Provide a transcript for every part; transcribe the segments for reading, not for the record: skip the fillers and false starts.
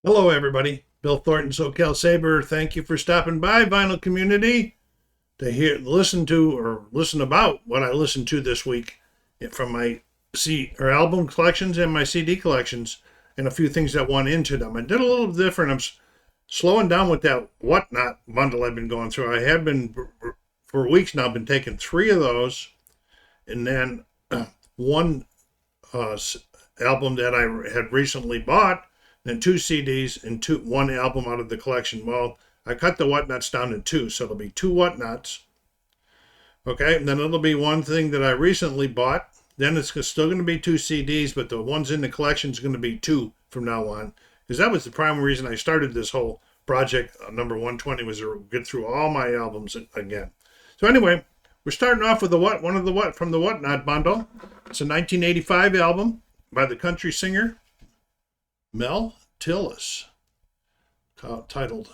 Hello, everybody. Bill Thornton, SoCalSabre. Thank you for stopping by, vinyl community, to listen about what I listened to this week from my album collections and my CD collections, and a few things that went into them. I did a little different. I'm slowing down with that Whatnot bundle I've been going through. I have been for weeks now. Been taking three of those, and then one uh, album that I had recently bought, then two CDs and one album out of the collection. Well, I cut the Whatnots down to two, so it'll be two Whatnots. Okay, and then it'll be one thing that I recently bought. Then it's still going to be two CDs, but the ones in the collection is going to be two from now on, because that was the primary reason I started this whole project. Number 120 was to get through all my albums again. So anyway, we're starting off with from the Whatnot bundle. It's a 1985 album by the country singer Mel Tillis, titled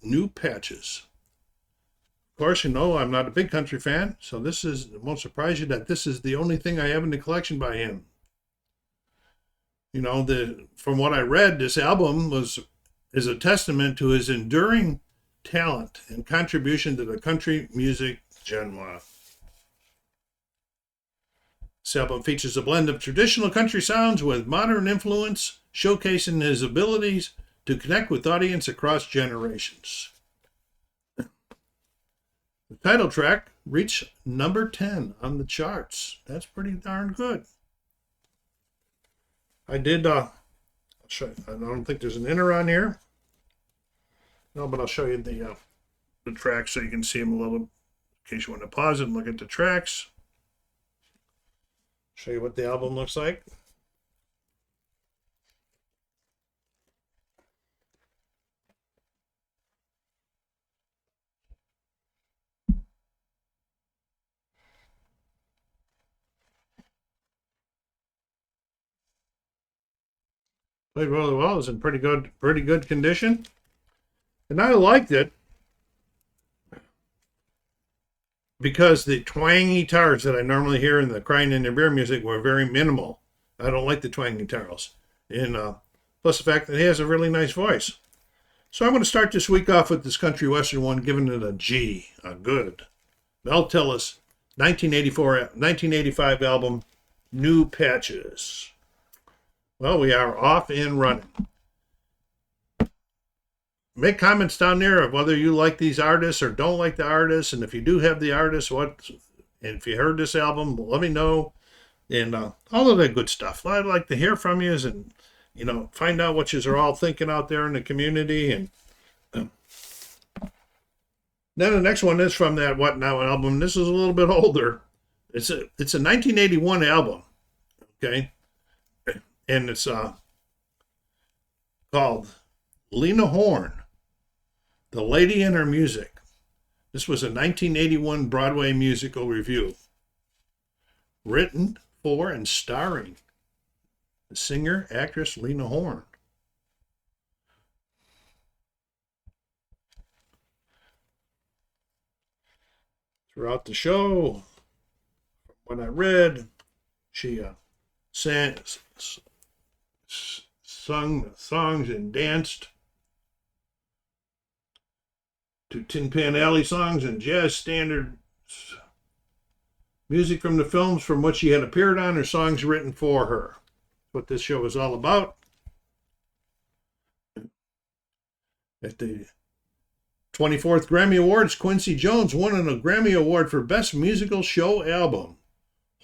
New Patches. Of course, you know I'm not a big country fan, so it won't surprise you that this is the only thing I have in the collection by him. You know, from what I read, this album is a testament to his enduring talent and contribution to the country music genre. This album features a blend of traditional country sounds with modern influence, showcasing his abilities to connect with audience across generations. The title track reached number 10 on the charts. That's pretty darn good. I don't think there's an inner on here. No, but I'll show you the tracks so you can see them a little, in case you want to pause it and look at the tracks. Show you what the album looks like. Played really well. It was in pretty good condition, and I liked it because the twang guitars that I normally hear in the Crying in the Beer music were very minimal. I don't like the twang guitars, and plus the fact that he has a really nice voice. So I'm going to start this week off with this country western one, giving it a G, a good. Mel Tillis, 1985 album, New Patches. Well, we are off and running. Make comments down there of whether you like these artists or don't like the artists, and if you do have the artists, and if you heard this album, let me know, and all of that good stuff. I'd like to hear from you, and find out what you are all thinking out there in the community. And then the next one is from that What Now album. This is a little bit older. It's a 1981 album, okay, and it's called Lena Horne, The Lady and Her Music. This was a 1981 Broadway musical review, written for and starring the singer actress Lena Horne. Throughout the show, from what I read, she sung songs and danced to Tin Pan Alley songs and jazz standard music from the films from which she had appeared on, or songs written for her. That's what this show is all about. At the 24th Grammy Awards, Quincy Jones won a Grammy Award for Best Musical Show Album.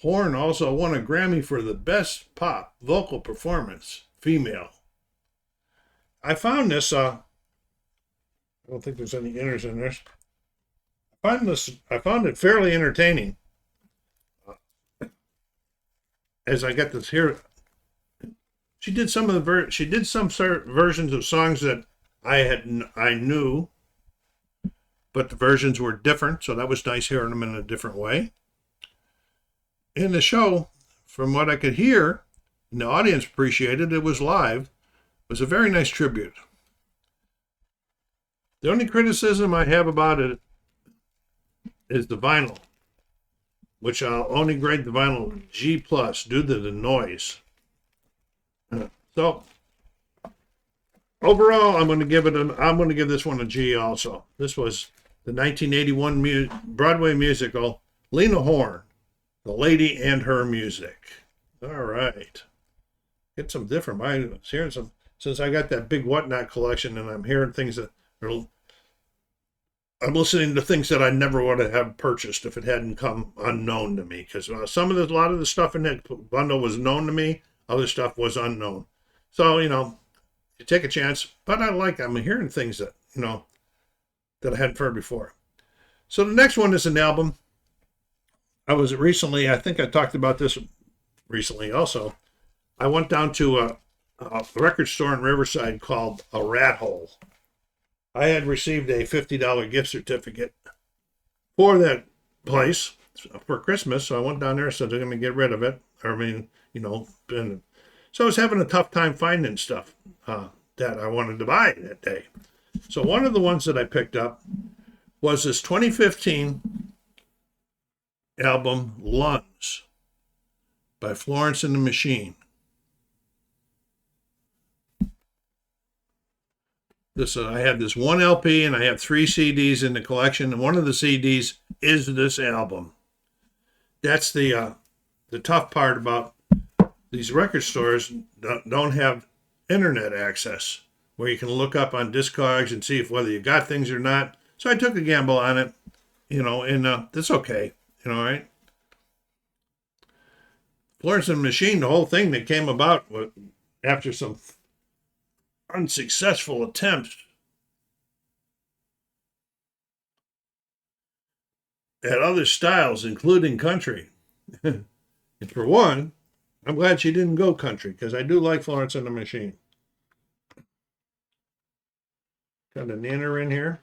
Horne also won a Grammy for the Best Pop Vocal Performance, Female. I found this, I don't think there's any inners in this. I found it fairly entertaining. As I got this here, she did some versions of songs that I knew, but the versions were different, so that was nice hearing them in a different way. In the show, from what I could hear, and the audience appreciated, it was live. It was a very nice tribute. The only criticism I have about it is the vinyl, which I'll only grade the vinyl G+ due to the noise. So overall, I'm going to give this one a G also. This was the 1981 Broadway musical, Lena Horne, The Lady and Her Music. All right. Get some different. I was hearing some, since I got that big whatnot collection, and I'm hearing things that are, I'm listening to things that I never would have purchased if it hadn't come unknown to me. Because a lot of the stuff in that bundle was known to me. Other stuff was unknown. So, you take a chance. But I'm hearing things that, that I hadn't heard before. So the next one is an album. I think I talked about this recently also. I went down to a record store in Riverside called A Rat Hole. I had received a $50 gift certificate for that place for Christmas, so I went down there and said they're going to get rid of it. So I was having a tough time finding stuff that I wanted to buy that day. So one of the ones that I picked up was this 2015 album, Lungs, by Florence and the Machine. I have this one LP and I have 3 CDs in the collection, and one of the CDs is this album. That's the tough part about these record stores don't have internet access where you can look up on Discogs and see if whether you got things or not. So I took a gamble on it, and that's okay, right? Florence and the Machine, the whole thing that came about after some unsuccessful attempts at other styles, including country. And for one, I'm glad she didn't go country, because I do like Florence and the Machine. Got a nanner in here.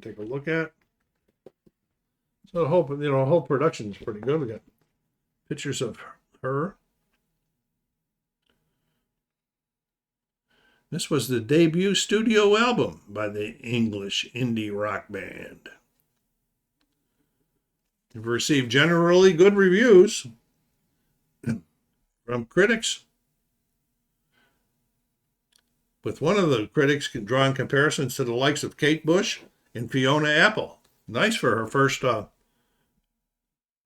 Take a look at. So the whole production is pretty good. We got pictures of her. This was the debut studio album by the English indie rock band. It received generally good reviews from critics, with one of the critics drawing comparisons to the likes of Kate Bush and Fiona Apple. Nice for her first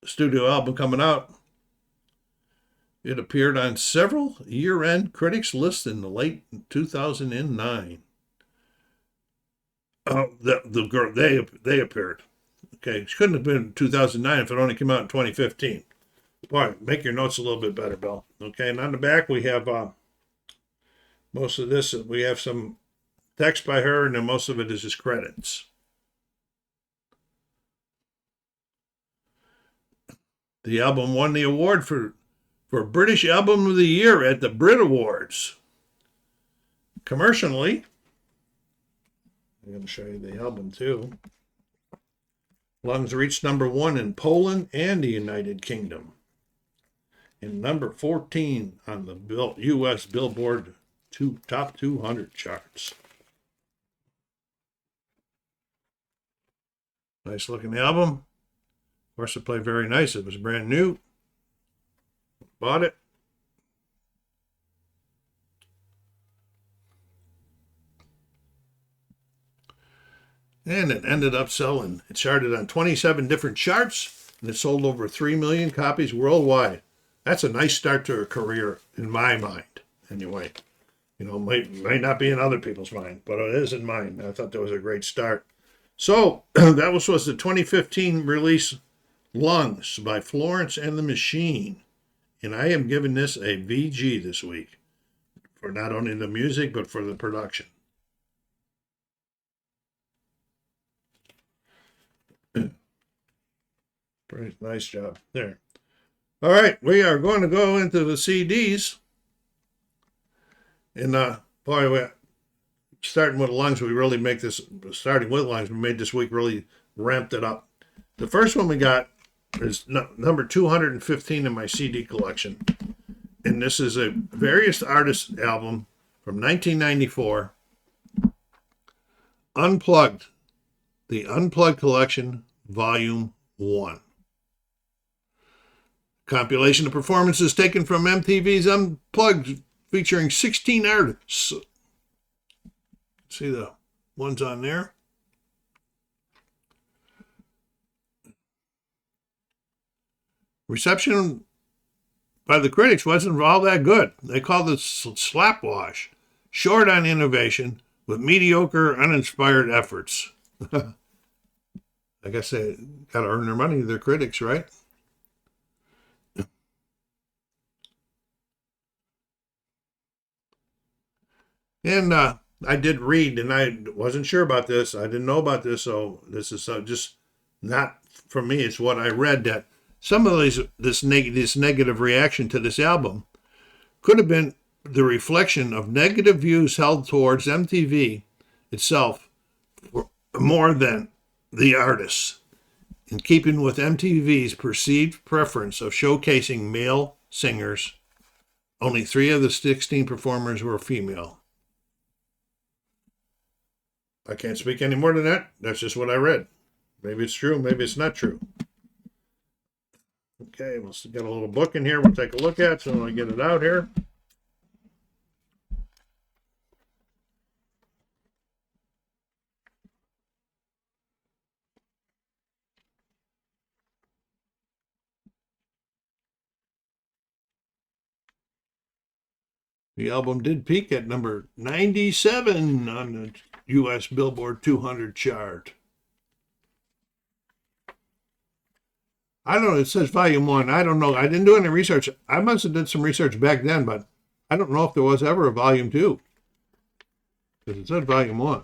studio album coming out. It appeared on several year-end critics' lists in the late 2009. They appeared. Okay, it couldn't have been 2009 if it only came out in 2015. Boy, make your notes a little bit better, Bill. Okay, and on the back we have most of this. We have some text by her, and then most of it is just credits. The album won the award for British Album of the Year at the Brit Awards. Commercially, I'm going to show you the album too. Lungs reached #1 in Poland and the United Kingdom, and number 14 on the U.S. Billboard Top 200 charts. Nice looking album. Of course, it played very nice. It was brand new. Bought it. And it ended up selling. It charted on 27 different charts, and it sold over 3 million copies worldwide. That's a nice start to her career, in my mind, anyway. Might not be in other people's mind, but it is in mine. I thought that was a great start. So, that was the 2015 release, Lungs, by Florence and the Machine. And I am giving this a VG this week, for not only the music, but for the production. Pretty nice job there. All right, we are going to go into the CDs. And starting with Lungs, we really make this, starting with Lungs, we made this week really ramped it up. The first one we got is number 215 in my CD collection. And this is a various artists album from 1994. Unplugged. The Unplugged Collection, Volume 1. Compilation of performances taken from MTV's Unplugged, featuring 16 artists. See the ones on there? Reception by the critics wasn't all that good. They called it slapwash, short on innovation, with mediocre, uninspired efforts. I guess they got to earn their money, they're critics, right? And I did read, and I wasn't sure about this. I didn't know about this, so this is just not for me. It's what I read, that some of this negative reaction to this album could have been the reflection of negative views held towards MTV itself more than the artists, in keeping with MTV's perceived preference of showcasing male singers. Only 3 of the 16 performers were female. I can't speak any more than that. That's just what I read. Maybe it's true, maybe it's not true. Okay, we'll get a little book in here we'll take a look at, so I get it out here. The album did peak at number 97 on the U.S. Billboard 200 chart. I don't know. It says volume 1. I don't know. I didn't do any research. I must have did some research back then, but I don't know if there was ever a volume 2. Because it said volume 1.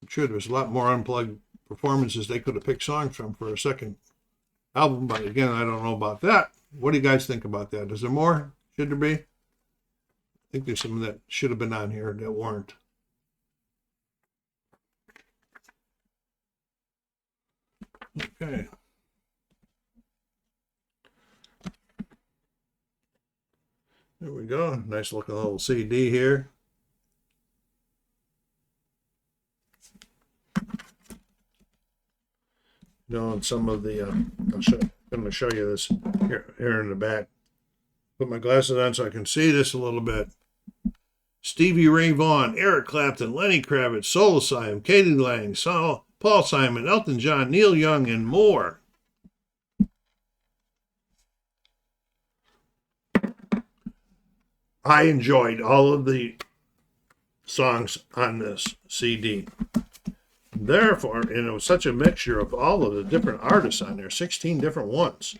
I'm sure there's a lot more unplugged performances they could have picked songs from for a second album, but again, I don't know about that. What do you guys think about that? Is there more? Should there be? I think there's some that should have been on here that weren't. Okay. There we go. Nice looking little CD here. And some of the, I'm going to show you this here in the back. Put my glasses on so I can see this a little bit. Stevie Ray Vaughan, Eric Clapton, Lenny Kravitz, SoCalSabre, Katie Lang, Paul Simon, Elton John, Neil Young, and more. I enjoyed all of the songs on this CD. Therefore, and it was such a mixture of all of the different artists on there, 16 different ones,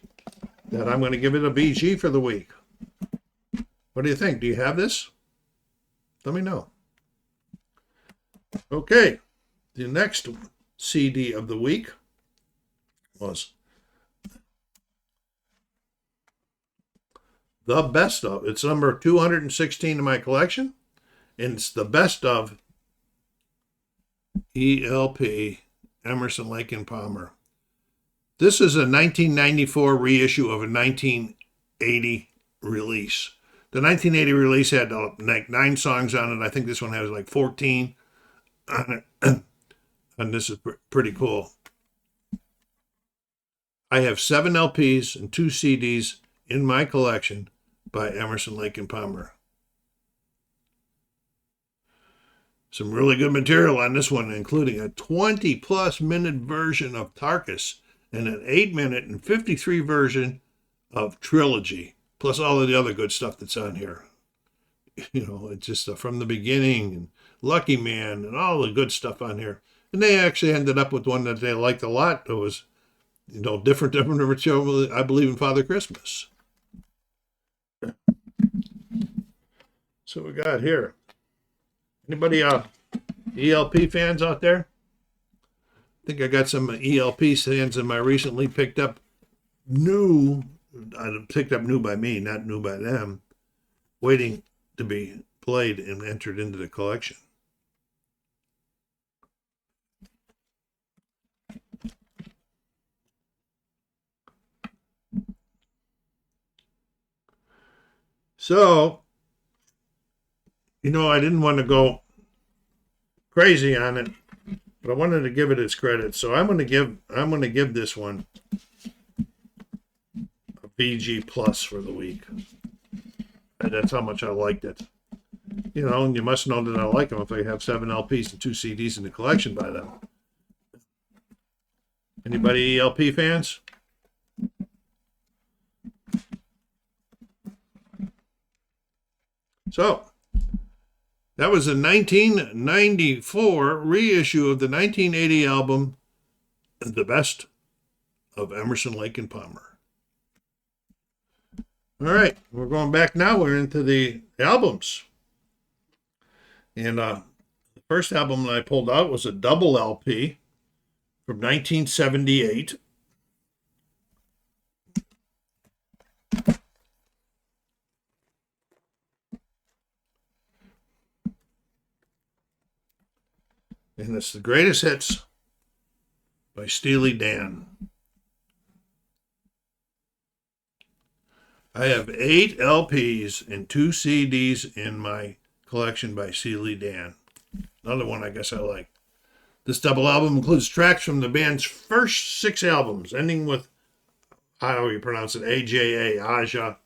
that I'm going to give it a BG for the week. What do you think? Do you have this? Let me know. Okay, the next CD of the week was The Best Of. It's number 216 in my collection, and it's The Best Of ELP, Emerson, Lake and Palmer. This is a 1994 reissue of a 1980 release. The 1980 release had like 9 songs on it. I think this one has like 14 on it. And this is pretty cool. I have 7 LPs and 2 CDs in my collection by Emerson, Lake and Palmer. Some really good material on this one, including a 20-plus minute version of Tarkus and an 8-minute and 53 version of Trilogy, plus all of the other good stuff that's on here. It's just from the beginning, and Lucky Man, and all the good stuff on here. And they actually ended up with one that they liked a lot. It was, different than I Believe in Father Christmas. So we got here. Anybody ELP fans out there? I think I got some ELP fans in my recently picked up new by me, not new by them, waiting to be played and entered into the collection. So, I didn't want to go crazy on it, but I wanted to give it its credit. So I'm going to give this one a BG plus for the week. And that's how much I liked it. You know, and you must know that I like them if I have 7 LPs and 2 CDs in the collection by them. Anybody LP fans? So, that was a 1994 reissue of the 1980 album, The Best of Emerson, Lake and Palmer. All right, we're going back now. We're into the albums. And the first album that I pulled out was a double LP from 1978. And it's the Greatest Hits by Steely Dan. I have 8 LPs and 2 CDs in my collection by Steely Dan. Another one I guess I like. This double album includes tracks from the band's first 6 albums, ending with, how you pronounce it, AJA, Aja.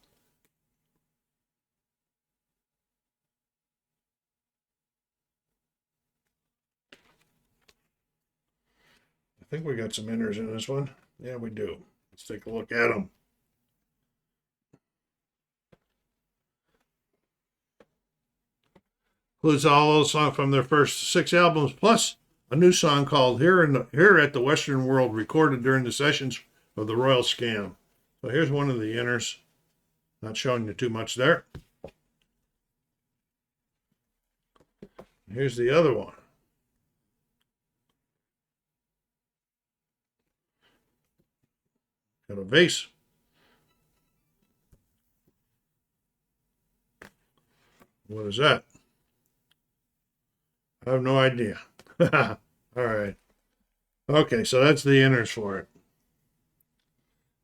I think we got some inners in this one. Yeah, we do. Let's take a look at them. Includes all those songs from their first 6 albums, plus a new song called Here at the Western World, recorded during the sessions of the Royal Scam. So here's one of the inners. Not showing you too much there. Here's the other one. Got a vase. What is that? I have no idea. All right. Okay, so that's the inners for it.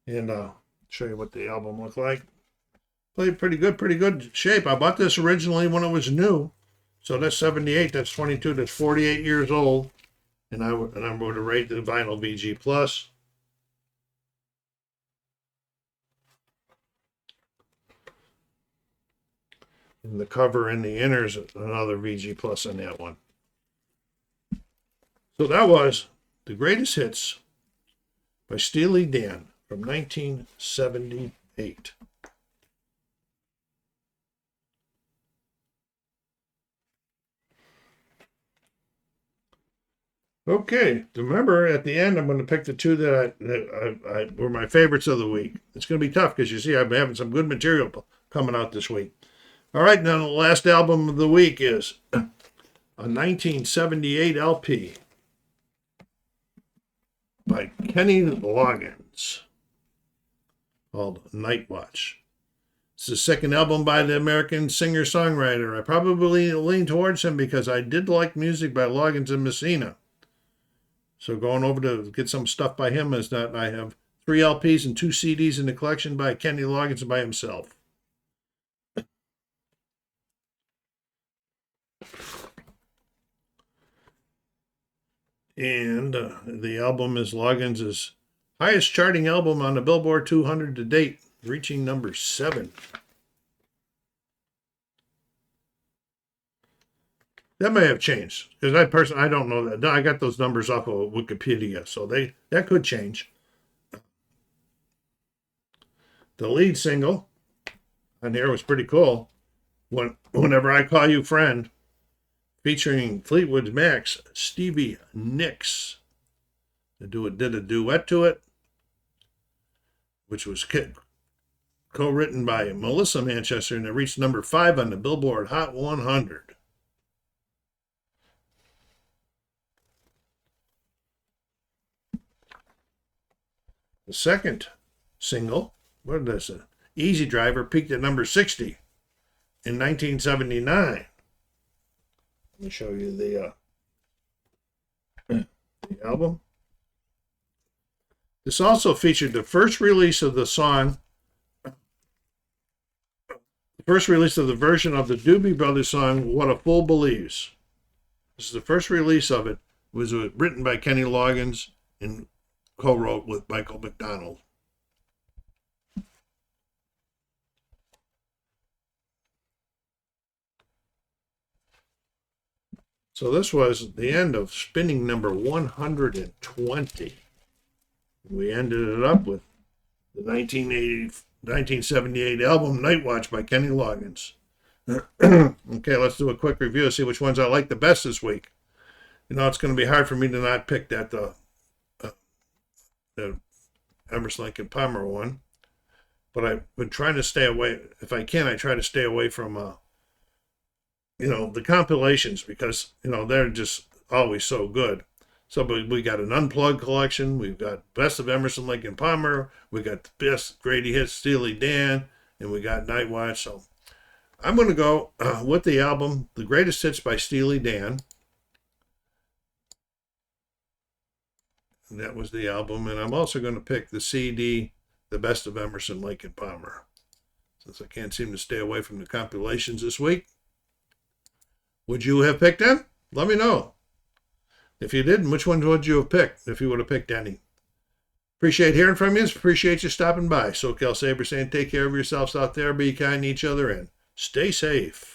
And I'll show you what the album looked like. Played pretty good shape. I bought this originally when it was new. So that's 78, that's 22, that's 48 years old. And I'm going to rate the vinyl VG Plus. And the cover and the inners, another VG Plus on that one. So that was the Greatest Hits by Steely Dan from 1978. Okay, remember at the end I'm going to pick the 2 that I were my favorites of the week. It's going to be tough because you see I've been having some good material coming out this week. All right, now the last album of the week is a 1978 LP by Kenny Loggins called Night Watch. It's the second album by the American singer-songwriter. I probably lean towards him because I did like music by Loggins and Messina. So going over to get some stuff by him is that I have 3 LPs and 2 CDs in the collection by Kenny Loggins by himself. And the album is Loggins' highest charting album on the Billboard 200 to date, reaching number 7. That may have changed because I don't know that. I got those numbers off of Wikipedia, so that could change. The lead single on here was pretty cool. Whenever I Call You Friend, featuring Fleetwood Mac's Stevie Nicks. They did a duet to it, which was co-written by Melissa Manchester, and it reached number 5 on the Billboard Hot 100. The second single, what is it? Easy Driver, peaked at number 60 in 1979. Let me show you the album. This also featured the first release of the song, the first release of the version of the Doobie Brothers song, What a Fool Believes. This is the first release of it. It was written by Kenny Loggins and co-wrote with Michael McDonald. So this was the end of spinning number 120. We ended it up with the 1978 album Night Watch by Kenny Loggins. Okay, let's do a quick review, see which ones I like the best this week. You know, it's going to be hard for me to not pick that the Emerson, Lake and Palmer one. But I've been trying to stay away. If I can, I try to stay away from, the compilations because, they're just always so good. So we got an Unplugged collection. We've got Best of Emerson, Lake and Palmer. We got the Best Grady Hits, Steely Dan. And we got Night Watch. So I'm going to go with the album, The Greatest Hits by Steely Dan. And that was the album. And I'm also going to pick the CD, The Best of Emerson, Lake and Palmer. Since I can't seem to stay away from the compilations this week. Would you have picked them? Let me know. If you didn't, which ones would you have picked if you would have picked any? Appreciate hearing from you. Appreciate you stopping by. SoCalSabre saying take care of yourselves out there. Be kind to each other and stay safe.